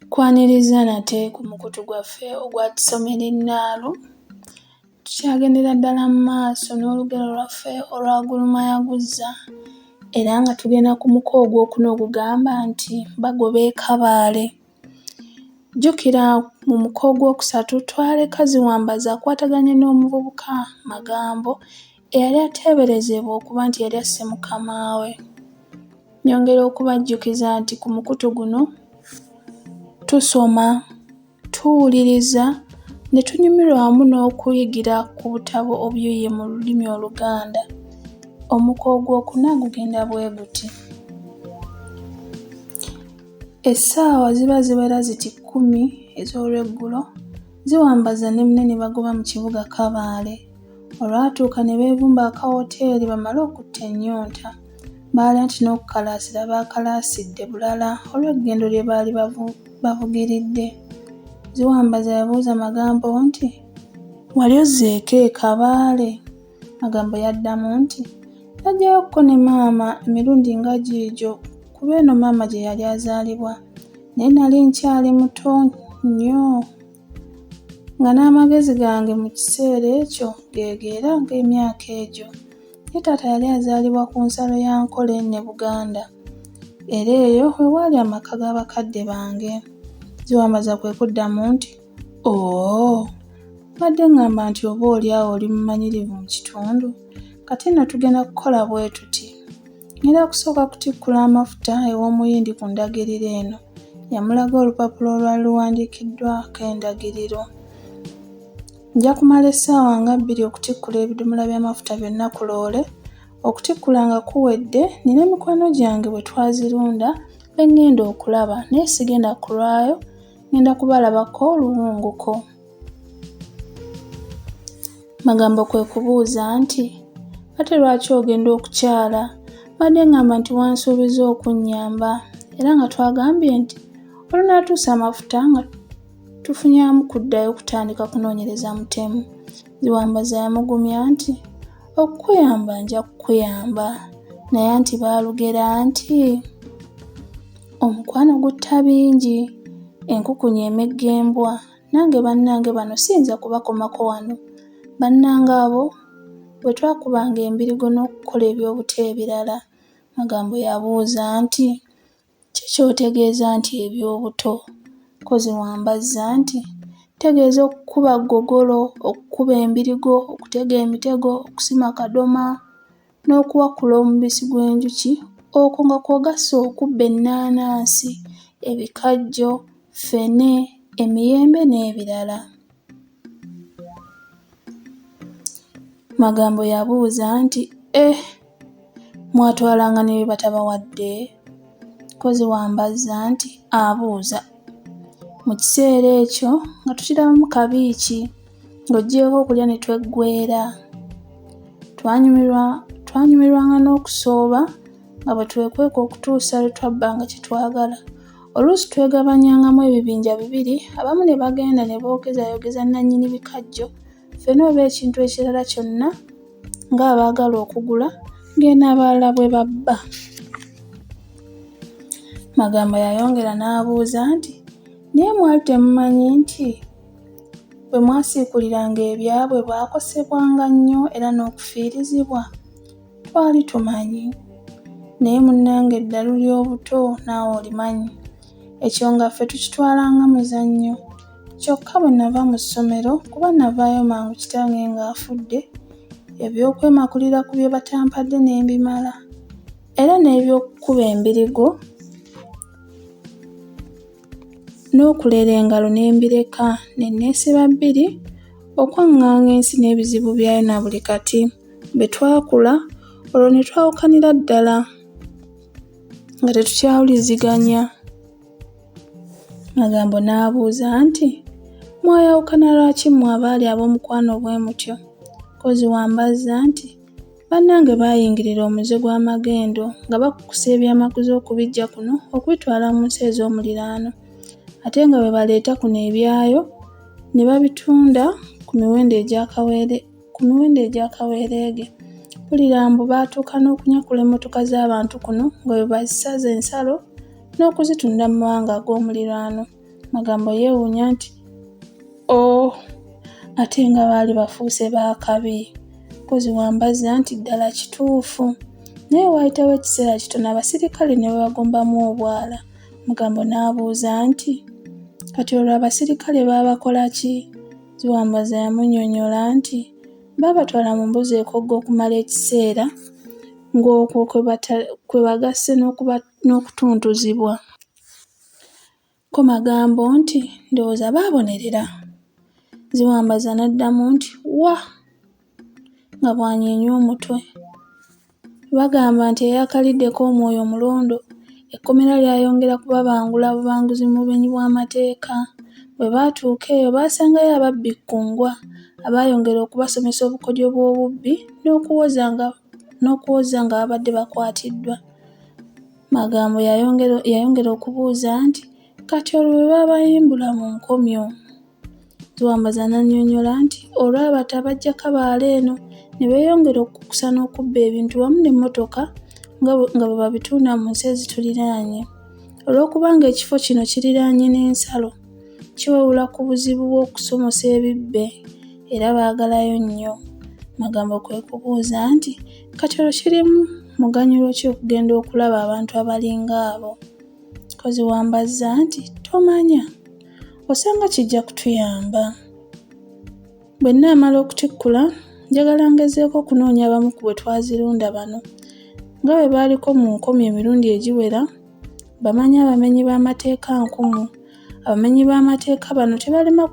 Kwaniriza nate ku mukutu gwaffe ogwa tusomera ennaalu. Tukyagendera ddala mu maaso n'olugero lwaffe olwa Guluma Yaguzza era nga tugenda ku muko ogwokuna ogugamba nti Bagoba Kabale. Jjukira mu muko ogwokusatu twaleka Ziwambaza akwataganye n'omuvubuka Magambo eyali ateeberezebwa okuba nti yali asse mukama we. Nyongera okubajjukiza nti ku mukutu guno tusoma, tuwuliriza ne tunyumirwa wamu n'okuyigira ku butabo obuyiiye mu lulimi Oluganda. Omuko ogwokuna gugenda bwe guti. Essaawa ziba ziwera ziti 10 ez'olweggulo, Ziwambaza ne munene Bagoba mu kibuga Kabale. Olwatuuka ne beevumba akawoteeri bamale okutta ennyonta. Baali anti n'okukalaasira baakalaasidde bulala olw'eggendo lye baali bavugiridde. Ziwambaza yabuuza Magambo nti, "Wali ozzeeko e Kabale?" Magambo yaddamu nti, "Najjayokko ne maama emirundi nga giigyo kuba eno maama gye yali azaalibwa, naye nali nkyali muto nnyo nga n'amagezi gange mu kiseera ekyo geegeera ng'emyaka egyo. Ye taata yali azaalibwa ku nsalo ya Nkole ne Buganda, era eyo we waali amaka g'abakadde bange." Ziwambaza kwe kuddamu nti, "Oo, mbadde ngamba nti oba oliawo oli mumanyirivu mu kitundu, kati nno tugenda kukola bwe tuti. Ngenda kusooka kutikkula amafuta ew'omuyindi ku ndagiriro eno." Yamulaga olupapula olwali luwandiikiddwako endagiriro. "Nja kumala essaawa nga 2 okutikkula ebidomola by'amafuta byonna ku loole. Okutikkula nga kuwedde, nina mikwano gyange bwe twazirunda be ngenda okulaba, naye sigenda kulwayo, ngenda kubalabako oluwunguko." Magambo kwe kubuuza nti, "Ate lwaki ogenda okukyala? Mbadde ngamba nti wansuubiza okunnyamba era nga twagambye nti olunaatuusa amafuta nga tufunyamu kuddayo kutandika kunoonyereza mutemu." Ziwambaza yamugumya nti, "Okukuyamba nja kukuyamba, naye anti baalugera nti omukwano gutta bingi, enkukunyi emegga embwa. Nange bannange bano siyinza kubakomako wano. Bannange abo bwe twakubanga embirigo n'okukola ebyobuto ebirala." Magambo yabuuza nti, "Ki ky'otegeeza nti ebyobuto?" Ko Ziwambaza nti, "Tegeeza okukuba ggogolo, okukuba embirigo, okutega emitego, okusima kadoma, n'okuwakula omubisi gw'enjuki, okwo nga kw'ogassa okubba ennaanansi, ebikajjo, ffene, emiyembe n'ebirala." Magambo yabuuza nti, "Mwatwalanga ne bye batabawadde?" Ko Ziwambaza nti, "Abuuza. Mu kiseera ekyo nga tukirabamu kabiiki, ng'oggyeeko okulya ne tweggweera. Twanyumirwanga n'okusooba nga bwe twekweka okutuusa lwe twabbanga kye twagala. Oluusi twegabanyangamu ebibinja 2, abamu ne bagenda ne boogezayogeza nannyini bikajjo, ffene oba ekintu ekirala kyonna ng'abaagala okugula, ng'eno abalala bwe babba." Magambo yayongera n'abuuza nti, "Naye mwali temumanyi nti bwe mwasiikuliranga ebyabwe baakosebwanga nnyo era n'okufiirizibwa?" "Twali tumanyi. Naye munnange eddalu ly'obuto naawe olimanyi. Ekyo nga ffe tukitwalanga muzannyo. Kyokka bwe nava mu ssomero, kuba navaayo mangu kitange ng'afudde, eby'okwemakulira ku bye batampadde ne mbimala. Era n'eby'okukuba embirigo n'okulera engalo ne mbireka, ne neesiba 2 okwaŋŋanga ensi n'ebizibu byayo na buli kati. Bwe twakula, olwo ne twawukanira ddala nga tetukyawuliziganya." Magambo n'abuuza nti, "Mwayawukana lwaki mmwe abaali ab'omukwano bwe mutyo?" Ko Ziwambaza nti, "Bannange baayingirira omuze gw'amagendo nga bakukusa ebyamaguzi okubiggya kuno okubitwala mu nsi ez'omuliraano. Ate nga bwe baleeta kuno ebyayo ne babitunda ku miwendo egy'akaweereege. Mpulira mbu baatuuka n'okunyakula emmotoka z'abantu kuno nga bwe bazisaza ensalo n'okuzitunda mu mawanga ag'omuliraano. Magambo yeewuunya nti ate nga baali bafuuse baakabi. Kozi Wambaza nti ddala kituufu. Naye waayitawo ekiseera kitono abasirikale ne babagombamu obwala. Magambo n'abuuza nti kati olwo abasirikale baabakola ki? Wambaza yamunnyonnyola nti baabatwala mu mbuzi ekogga okumala ekiseera ng'okwo kwe bagasse n'okutuntuzibwa. Ko Magambo nti ndowooza baabonerera. Wambaza n'addamu nti wa nga bw'anyeenya omutwe. Bagamba nti eyakaliddeko omwoyo mulondo. Ekkomera lyayongera kubabangula bubanguzi mu bumenyi bw'amateeka. Bwe baatuuka eyo baasangayo ababbi kkungwa abaayongera okubasomesa obukodyo bw'obubbi n'okuwoza nga babadde bakwatiddwa. Magambo yayongera okubuuza nti kati olwo bwe baabayimbula mu nkomyo. Wambaza n'annyonnyola nti olwabata bajja Kabale eno ne beeyongera okukusa n'okubba ebintu wamu n'emmotoka nga bwe babitunda mu nsi ezituliraanye. Olw'okubanga ekifo kino kiriraanye n'ensalo, kiwewula ku buzibu bw'okusomosa ebibbe era baagalayo nnyo. Magambo kwe kubuuza nti kati olwo kirimu muganyulo ki okugenda okulaba abantu abalinga abo? Kozi Wambaza nti tomanya, osanga kijja kutuyamba. Bwe nnaamala okutikkula njagala ngezeeko okunoonya abamu ku bwe twazirunda bano nga bwe baaliko mu nkomyo emirundi egiwera. Bamanyi abamenyi b'amateeka nkumu. Abamenyi b'amateeka bano tebalema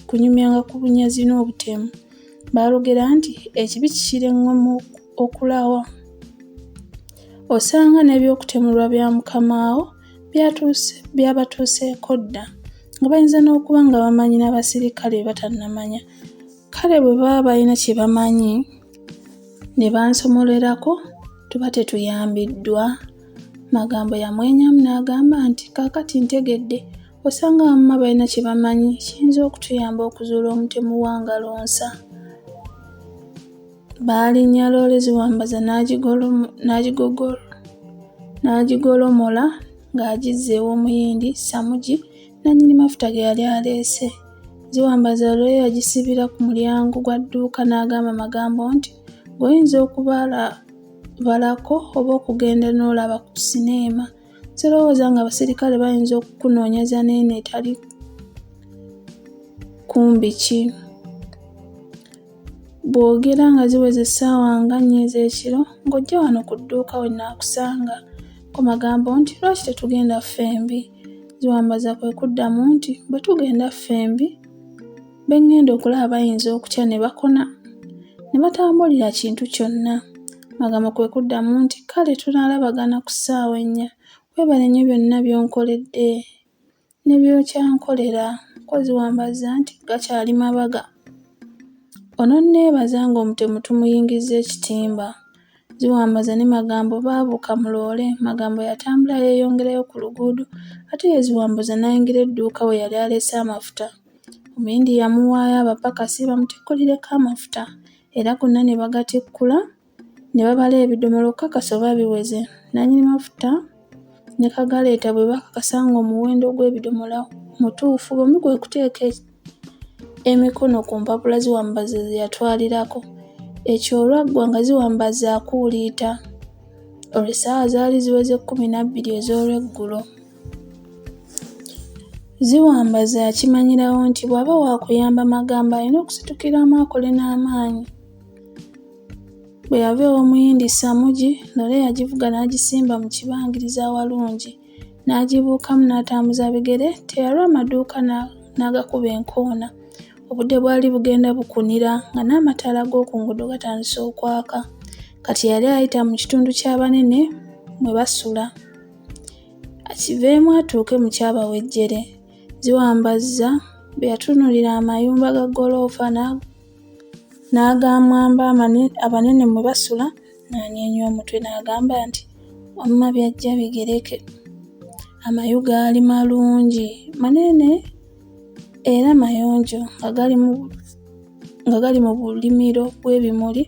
kunyumyanga ku bunyazi n'obutemu. Baalugera nti ekibi kikira engoma okulawa. Osanga n'ebyokutemulwa bya Mukamaawo byabatuuseeko dda nga bayinza n'okuba nga bamanyi n'abasirikale batannamanya. Kale bwe baba balina kye bamanyi ne bansomolerako tuba tetuyambiddwa. Magambo yamwenyamu n'agamba nti kaakati ntegedde, osanga bamma balina kye bamanyi kiyinza okutuyamba okuzuula omutemu wa Ngalonsa. Baalinnya loole Wambaza n'agigolomola ng'agizza ew'omuyindi Samugi nannyini mafuta ge yali aleese. Wambaza loole yagisibira ku mulyango gwa dduuka n'agamba Magambo nti ng'oyinza okubalako oba okugenda n'olaba ku sineema. Sirowooza nga abasirikale bayinza okukunoonyeza n'eno etali kumbi ki. Bw'ogera nga ziweze essaawa nga 4 ez'ekiro ng'ojja wano ku dduuka we nnaakusanga. Ko Magambo nti lwaki tetugenda ffembi? Wambaza kwe kuddamu nti bwe tugenda ffembi be ngenda okulaba bayinza okutya ne bakona ne batambulira kintu kyonna. Magambo kwe kuddamu nti kale tunaalabagana ku ssaawa 4. Weebale nnyo byonna by'onkoledde ne by'okyankolera. Kozi Wambaza nti gakyali mabaga. Ono nneebaza ng'omutemu tumuyingizza ekitimba. Wambaza ne Magambo baabuuka mu loole. Magambo yatambula yeeyongerayo ku luguudo ate ye Wambaza n'ayingira edduuka we yali aleese amafuta. Omuyindi yamuwaayo abapakasi bamutikkulireko amafuta era gonna ne bagatikkula ne babala ebidomola okukakasa oba biweze. Nannyini mafuta ne Kagaleeta bwe bakakasa ng'omuwendo gw'ebidomola mutuufu bombi kwe kuteeka emikono ku mpapula Wambaza ze yatwalirako. Ekyo olwaggwa nga Wambaza akuuliita. Olwo essaawa zaali ziweze 12 ez'olweggulo. Wambaza yakimanyirawo nti bw'aba waakuyamba Magambo alina okusitukiramu akole n'amaanyi. Bwe yava ew'omuyindi Samugi, loole yagivuga n'agisimba mu kibangirizi awalungi. N'agibuukamu n'atambuza bigere, teyalwa amaduuka n'agakuba enkoona. Obudde bwali bugenda bukunira nga n'amataala g'oku nguudo gatandise okwaka. Kati yali ayita mu kitundu ky'abanene mwe basula. Akiveemu atuuke mu ky'abawejjere. Wambaza bwe yatunuulira amayumba ga goloofa n'agamwamba abanene mwe basula n'anyeenya omutwe n'agamba nti wamma byajja bigereke. Amayu gaali malungi, manene era mayonjo nga gali mu bulimiro bw'ebimuli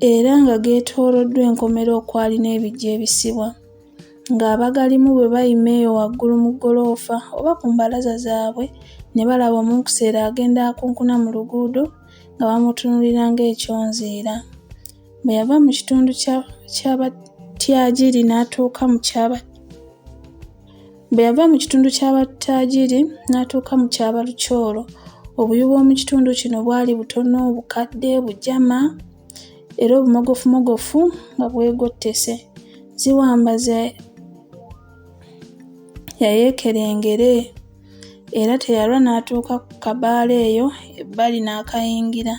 era nga geetooloddwa enkomera okwali n'ebiggya ebisibwa. ng'abagalimu bwe bayima eyo waggulu mu ggoloofa oba ku mbalaza zaabwe ne balaba omunkuseera agenda akunkuna mu luguudo nga bamutunuulira ng'ekyonziira. Bwe yava mu kitundu ky'Abatyagiri n'atuuka mu ky'Abalukyolo, obuyu bw'omu kitundu kino bwali butono, bukadde, bujama era obumogofumogofu nga bwegottese. Ziwambaza yayeekerengere era teyalwa n'atuuka ku Kabale eyo ebbali n'akayingira.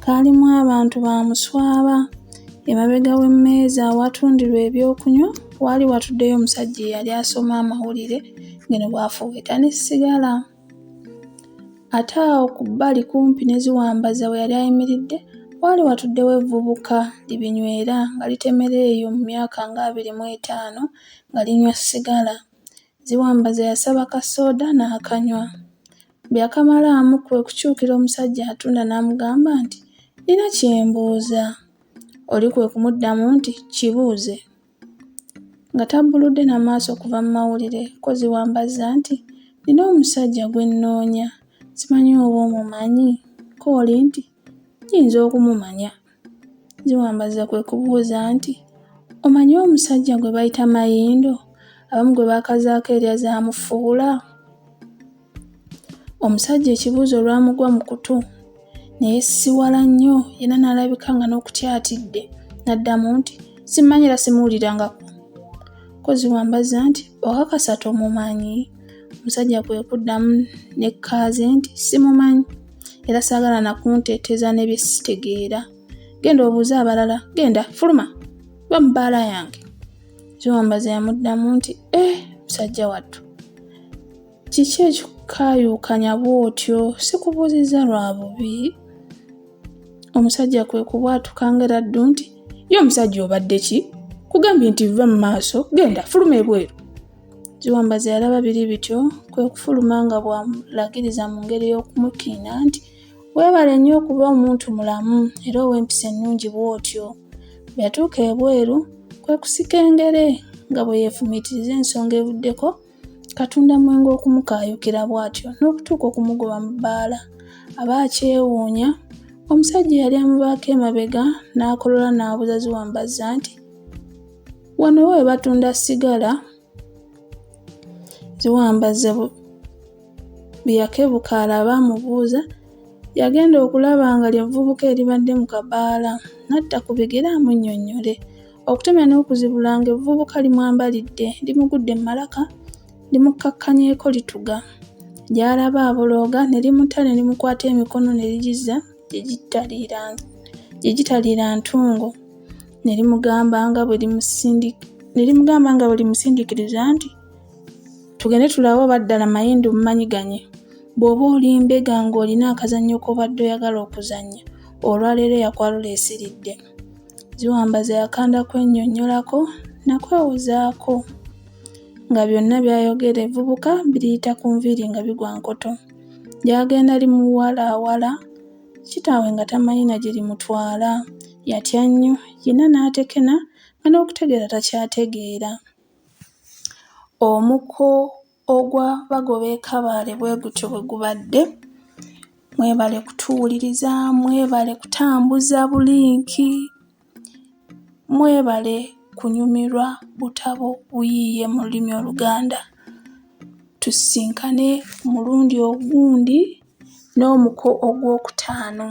Kaalimu abantu baamuswaba. Emabega w'emmeeza awatundirwa ebyokunywa waali watuddeyo omusajja eyali asoma amawulire ngeno bw'afuuweta ne sigala. Ate awo ku bbali kumpi ne Ziwambaza we yali ayimiridde waali watuddewo evvubuka libinywera nga litemera eyo mu myaka nga 25 nga linywa sigala. Ziwambaza yasaba kasooda n'akanywa. Bwe yakamalaamu kwe kukyukira omusajja atunda n'amugamba nti, "Nina kye mbuuza." Oli kwe kumuddamu nti, "Kibuuze." Nga tabbuludde n'amaaso okuva mu mawulire, ko Ziwambaza nti, "Nina omusajja gwe nnoonya, simanyi oba omumanyi." Ko oli nti, "Nnyinza okumumanya." Ziwambaza kwe kubuuza nti, "Omanyi omusajja gwe bayita Mayindo, abamu gwe baakazaako erya Zaamufuula?" Omusajja ekibuuzo olwamugwa mu kutu ne yeesisiwala nnyo, yenna n'alabika nga n'okutyatidde, n'addamu nti, "Simanyi era simuwulirangako." Ko Ziwambaza nti, "Okakasa tomumanyi?" Omusajja kwe kuddamu n'ekkaaze nti, "Simumanyi era saagala na kunteeteza ne bye sitegeera. Genda obuuze abalala, genda, fuluma, ba mu bbaala yange." Ziwambaza yamuddamu nti, musajja wattu, kiki ekikukaayuukanya bw'otyo? Sikubuuzizza lwa bubi." Omusajja kwe kubwatuka ng'eraddu nti, "Ye omusajja obadde ki? Kugambye nti vva mu maaso, genda, fuluma ebweru." Ziwambaza yalaba biri bityo, kwe kufuluma nga bw'amulagiriza mu ngeri y'okumukiina nti, "Weebale nnyo okuba omuntu mulamu era ow'empisa ennungi bw'otyo." Bwe yatuuka ebweru, kwe kusika engere nga bwe yeefumiitiriza ensonga evuddeko, Katonda mwenge okumukaayukira bw'atyo n'okutuuka okumugoba mu bbaala. Aba akyewuunya, omusajja yali amubaako emabega n'akolola n'abuuza Ziwambaza nti, "Wano we batunda sigala?" Ziwambaza bwe yakebuka alaba amubuuza, yagenda okulaba nga ly'evvubuka eribadde mu kabaala, n'atta ku bigere amunnyonnyole. Okutemya n'okuzibula ng'evvubuka limwambalidde, limugudde mu malaka, limukkakkanyeeko lituga. Gy'alaba abolooga ne limuta ne limukwata emikono ne ligizza gye gitaliira ntungo. Ne limugamba nga bwe limusindiikiriza nti, "Tugende tulabe oba ddala Mayindo mumanyiganye. Bw'oba oli mbega ng'olina akazannyo k'obadde oyagala okuzannya, olwaleero yakwalula esiridde." Ziwambaza yakanda kwennyonnyolako nakwewozaako. Nga byonna by'ayogera evvubuka biriyita ku nviiri nga bigwa nkoto. Gy'agenda limuwalaawala, kitaawe nga tamanyi na gye limutwala. Yatya nnyo, yenna n'atekena nga n'okutegeera takyategeera. Omuko ogwa Bagoba e Kabale bwe gutyo bwe gubadde. Mwebale kutuwuliriza, mwebale kutambuza bulinki, mwebale kunyumirwa butabo buyiiye mu lulimi Oluganda. Tusisinkane mulundi ogundi n'omuko ogwokutaano.